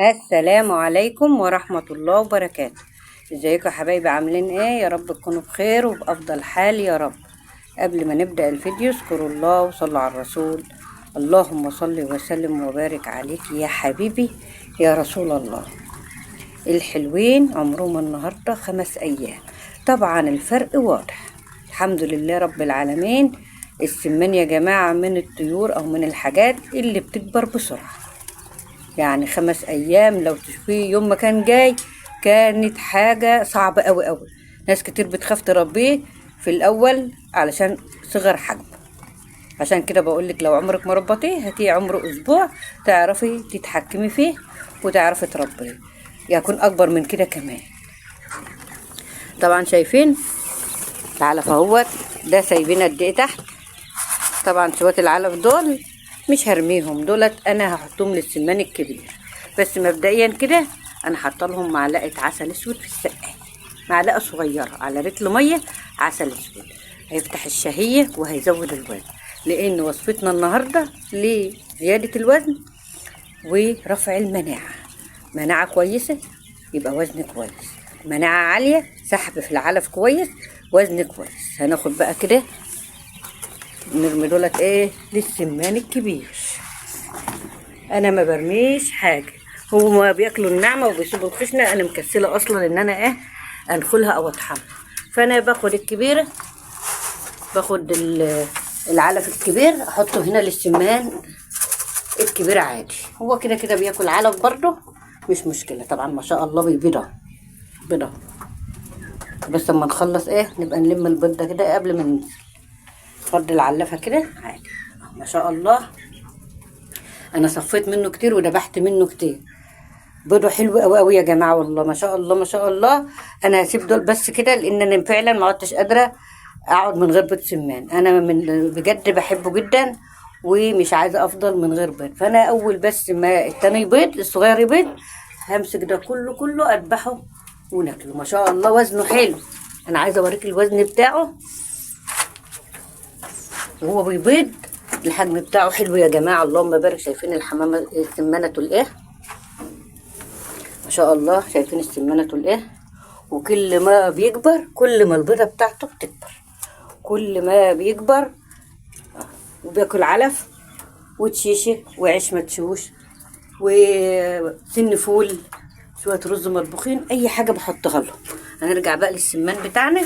السلام عليكم ورحمة الله وبركاته. ازيكم يا حبايبي، عاملين ايه؟ يا رب تكونوا بخير وبأفضل حال يا رب. قبل ما نبدأ الفيديو اذكروا الله وصلوا على الرسول. اللهم صل وسلم وبارك عليك يا حبيبي يا رسول الله. الحلوين عمرهم النهاردة 5 أيام. طبعا الفرق واضح، الحمد لله رب العالمين. السمان يا جماعة من الطيور أو من الحاجات اللي بتكبر بسرعة. يعني 5 أيام لو تشوفيه يوم ما كان جاي كانت حاجة صعبة أوي أوي. ناس كتير بتخاف تربيه في الأول علشان صغر حجمه. عشان كده بقولك لو عمرك ما ربطيه هاتيه عمره أسبوع تعرفي تتحكمي فيه وتعرفي تربيه، يكون أكبر من كده كمان. طبعا شايفين العلف اهوت، ده سايبين قد ايه تحت. طبعا شوية العلف دول مش هرميهم، دولت انا هحطهم للسمان الكبير. بس مبدئيا كده انا حاطه لهم معلقه عسل اسود في السقايه، معلقه صغيره على رتل ميه عسل اسود. هيفتح الشهيه وهيزود الوزن، لان وصفتنا النهارده لزياده الوزن ورفع المناعه. مناعه كويسه يبقى وزن كويس، مناعه عاليه سحب في العلف كويس، وزن كويس. هناخد بقى كده نرمي دولت ايه للسمان الكبير. انا ما برميش حاجه، هما بياكلوا النعمه وبيسيبوا الخشنه. انا مكسله اصلا ان انا انخلها او اطحنها. فانا باخد الكبيره، باخد العلف الكبير احطه هنا للسمان الكبير عادي. هو كده كده بياكل علف برضه، مش مشكله. طبعا ما شاء الله بيبيضه بيضه. بس اما نخلص نبقى نلم البيض ده كده قبل ما ننزل. فرد العلفه كده عادي ما شاء الله. انا صفيت منه كتير وذبحت منه كتير. بيضه حلو قوي قوي يا جماعه، والله ما شاء الله ما شاء الله. انا هسيب دول بس كده لان انا فعلا ما عدتش قادره اقعد من غير بيض سمان. انا من بجد بحبه جدا ومش عايزه افضل من غير بيض. فانا اول بس ما التاني بيض الصغير يبيض همسك ده كله اذبحه وناكله. ما شاء الله وزنه حلو. انا عايزه اوريك الوزن بتاعه وهو بيبيض. الحجم بتاعه حلو يا جماعه، اللهم بارك. شايفين الحمامه السمانه تقول ما شاء الله. شايفين السمانه تقول وكل ما بيكبر كل ما البيضه بتاعته بتكبر. كل ما بيكبر وبياكل علف وتشيشه وعيش مدشوش وسن فول، شويه رز مطبوخين، اي حاجه بحطها لهم. هنرجع بقى للسمان بتاعنا.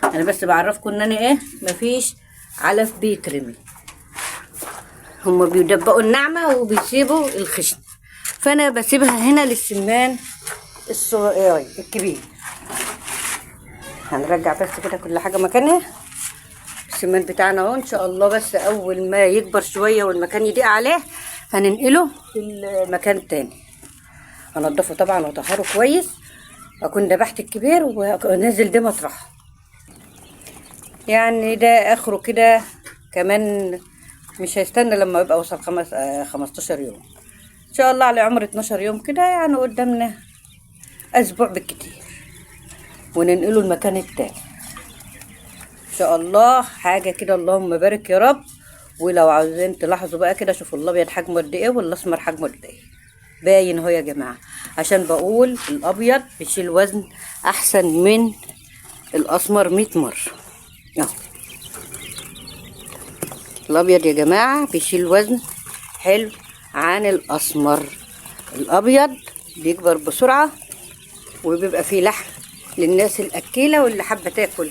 انا بس بعرفكم ان انا مفيش علف بيترمي، هما بيدبقوا النعمه وبيسيبوا الخشن. فانا بسيبها هنا للسمان الكبير. هنرجع بس كده كل حاجه مكانها. السمان بتاعنا اهو ان شاء الله. بس اول ما يكبر شويه والمكان يضيق عليه هننقله في المكان التاني. هنضفه طبعا واطهره كويس، اكون ذبحت الكبير ونازل ده مطرحه. يعني ده اخره كده، كمان مش هيستنى لما يبقى وصل 15 يوم ان شاء الله، على عمر 12 يوم كده. يعني قدامنا اسبوع بالكتير وننقله المكان التاني ان شاء الله. حاجه كده اللهم بارك يا رب. ولو عاوزين تلاحظوا بقى كده، شوفوا الابيض حجمه قد ايه والاسمر حجمه قد ايه. باين اهو يا جماعه. عشان بقول الابيض بيشيل وزن احسن من الاسمر 100 مره. اهو الابيض يا جماعه بيشيل وزن حلو عن الاسمر. الابيض بيكبر بسرعه وبيبقى فيه لحم للناس الاكيله واللي حابه تاكل.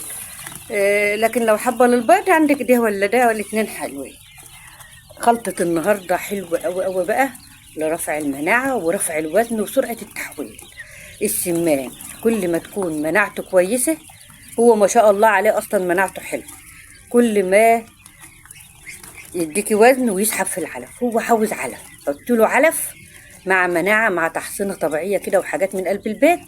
لكن لو حابه للبيض عندك ده ولا ده، والاتنين حلوين. خلطه النهارده حلوه قوي قوي بقى لرفع المناعه ورفع الوزن وسرعه التحويل. السمان كل ما تكون مناعته كويسه، هو ما شاء الله عليه اصلا مناعته حلوه، كل ما يديكي وزن ويسحب في العلف. هو عاوز علف، حط له علف مع مناعه مع تحصينه طبيعيه كده وحاجات من قلب البيت.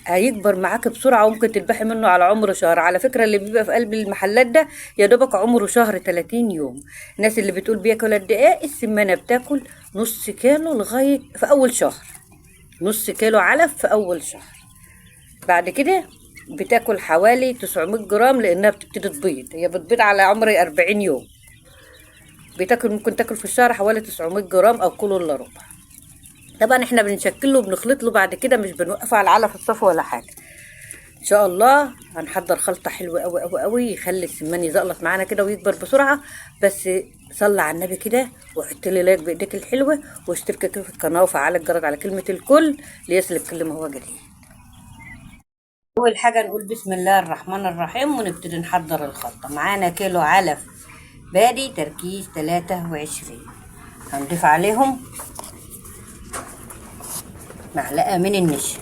هيكبر معاك بسرعه وممكن تذبحي منه على عمره شهر. على فكره اللي بيبقى في قلب المحلات ده يا دوبك عمره شهر 30 يوم. الناس اللي بتقول بياكل قد ايه، السمانه بتاكل نص كيلو لغايه في اول شهر، نص كيلو علف في اول شهر. بعد كده بتاكل حوالي 900 جرام لانها بتبتدي تبيض. هي بتبيض على عمر 40 يوم. بتاكل ممكن تاكل في الشهر حوالي 900 جرام او كيلو الا ربع. طبعا احنا بنشكل له وبنخلط له بعد كده، مش بنوقفه على العلف الصفا ولا حاجه. ان شاء الله هنحضر خلطه حلوه قوي قوي قوي، يخلي السمان يزقلط معانا كده ويكبر بسرعه. بس صلي على النبي كده، وحط لي لايك بايديك الحلوه، واشترك كده في القناه وفعل الجرس على كلمه الكل ليصلك كل ما هو جديد. اول حاجه نقول بسم الله الرحمن الرحيم ونبتدي نحضر الخلطه. معانا كيلو علف بادي تركيز 23، هنضيف عليهم معلقه من النشا.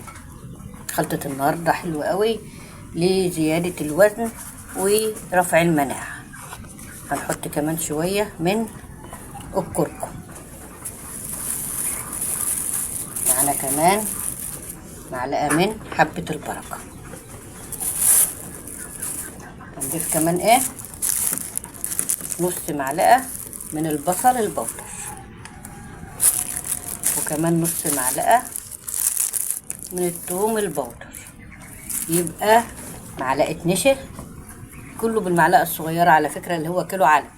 خلطة النهاردة حلوة قوي لزيادة الوزن ورفع المناعة. هنحط كمان شوية من الكركم. معنا كمان معلقة من حبة البركة. هنضيف كمان نص معلقة من البصل البودر، وكمان نص معلقة من الثوم البودر، يبقى معلقة نشا كله بالمعلقة الصغيرة على فكرة اللي هو كيلو علف،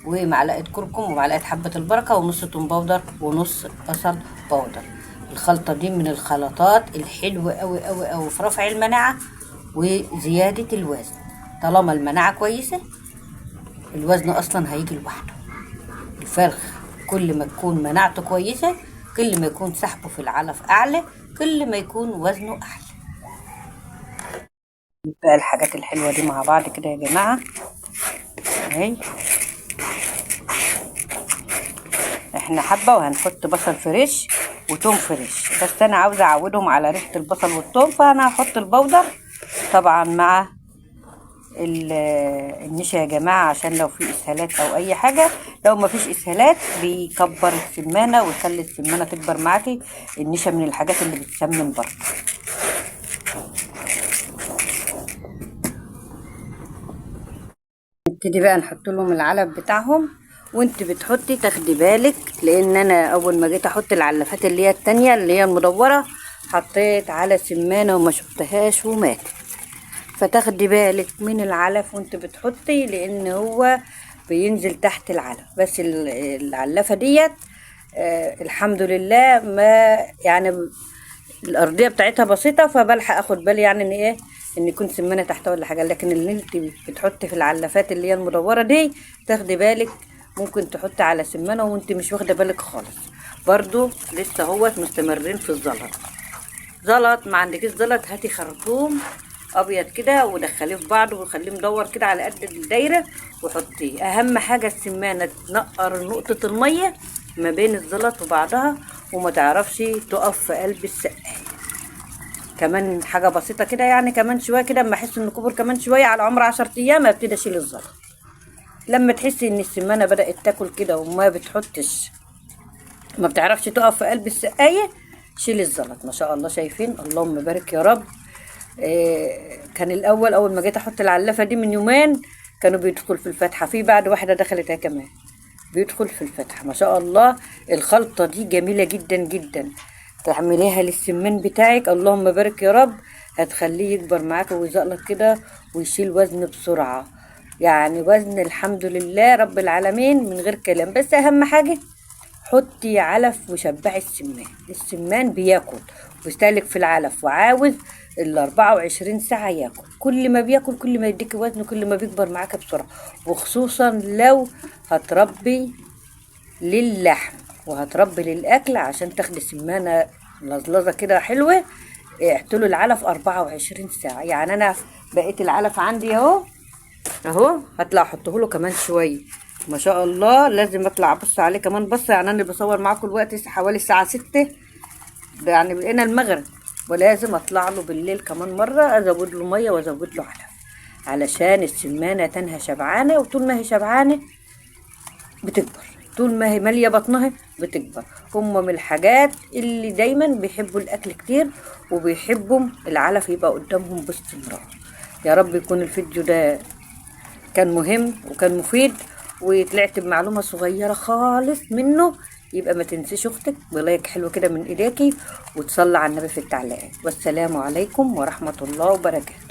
ومعلقة كركم ومعلقة حبة البركة ونص ثوم بودر ونص بصل بودر. الخلطة دي من الخلطات الحلوة قوي قوي قوي في رفع المناعة وزيادة الوزن. طالما المناعة كويسة الوزن أصلا هيجي لوحده. الفرخ كل ما تكون مناعته كويسة كل ما يكون سحبه في العلف أعلى، كل ما يكون وزنه أحلى. بقى الحاجات الحلوة دي مع بعض كده يا جماعة اهي. احنا حبة وهنحط بصل فريش وتوم فريش، بس انا عاوزة اعودهم على ريحة البصل والتوم، فانا هحط البودر طبعا مع النشا يا جماعة، عشان لو في اسهالات او اي حاجة. لو ما فيش اسهالات بيكبر السمانة ويخلي السمانة تكبر معاكي. النشا من الحاجات اللي بتسمن برضه. نبتدي بقى نحط لهم العلف بتاعهم، وانت بتحطي تاخدي بالك، لان انا اول ما جيت احط العلفات اللي هي التانية اللي هي المدورة حطيت على سمانة وما شفتهاش وماتت. فتاخدي بالك من العلف وانت بتحطي، لان هو بينزل تحت العلف. بس العلفة ديت الحمد لله ما يعني الارضيه بتاعتها بسيطه، فبلحق اخد بالي يعني ان يكون سمنه تحتها ولا حاجه. لكن اللي انت بتحطي في العلافات اللي هي المدوره دي تاخدي بالك، ممكن تحطي على سمنه وانت مش واخده بالك خالص. برضو لسه هوت مستمرين في الزلط. زلط ما عندكيش زلط، هاتي خرطوم ابيض كده ودخليه في بعض وخليه مدور كده على قد الدايره وحطيه. اهم حاجه السمانه تنقر نقطه الميه ما بين الزلط وبعضها، وما تعرفش تقف في قلب السقايه. كمان حاجه بسيطه كده يعني، كمان شويه كده اما احس ان كبر كمان شويه على عمر 10 ايام ابتدي اشيل الزلط. لما تحسي ان السمانه بدات تاكل كده وما بتحطش، ما بتعرفش تقف في قلب السقايه، شيل الزلط. ما شاء الله شايفين، اللهم بارك يا رب. كان الاول اول ما جيت احط العلافه دي من يومين كانوا بيدخل في الفتحه، في بعد واحده دخلتها كمان بيدخل في الفتحه. ما شاء الله الخلطه دي جميله جدا جدا، تعمليها للسمان بتاعك اللهم بارك يا رب، هتخليه يكبر معاك ويزقلط كده ويشيل وزن بسرعه. يعني وزن الحمد لله رب العالمين من غير كلام. بس اهم حاجه حطي علف وشبعي السمان. السمان بياكل وبيستهلك في العلف، وعاوز 24 ساعة ياكل. كل ما بياكل كل ما يديك وزن، كل ما بيكبر معاك بسرعة. وخصوصا لو هتربي للحم وهتربي للأكل عشان تاخدي سمانة لزلزة كده حلوة، اعتلوا العلف 24 ساعة. يعني أنا بقيت العلف عندي اهو هطلع احطه له كمان شويه. ما شاء الله لازم اطلع ابص عليه كمان بص. يعني انا بصور معاكم الوقت حوالي الساعه 6، يعني بقينا المغرب، ولازم اطلع له بالليل كمان مره ازود له ميه وازود له علف، علشان السمانه تنهى شبعانه. وطول ما هي شبعانه بتكبر، طول ما هي ماليه بطنها بتكبر. هم من الحاجات اللي دايما بيحبوا الاكل كتير وبيحبوا العلف يبقى قدامهم باستمرار. يا رب يكون الفيديو ده كان مهم وكان مفيد وطلعت بمعلومة صغيرة خالص منه. يبقى ما تنسيش اختك بلايك حلو كده من ايديكي، وتصلي على النبي في التعليقات. والسلام عليكم ورحمة الله وبركاته.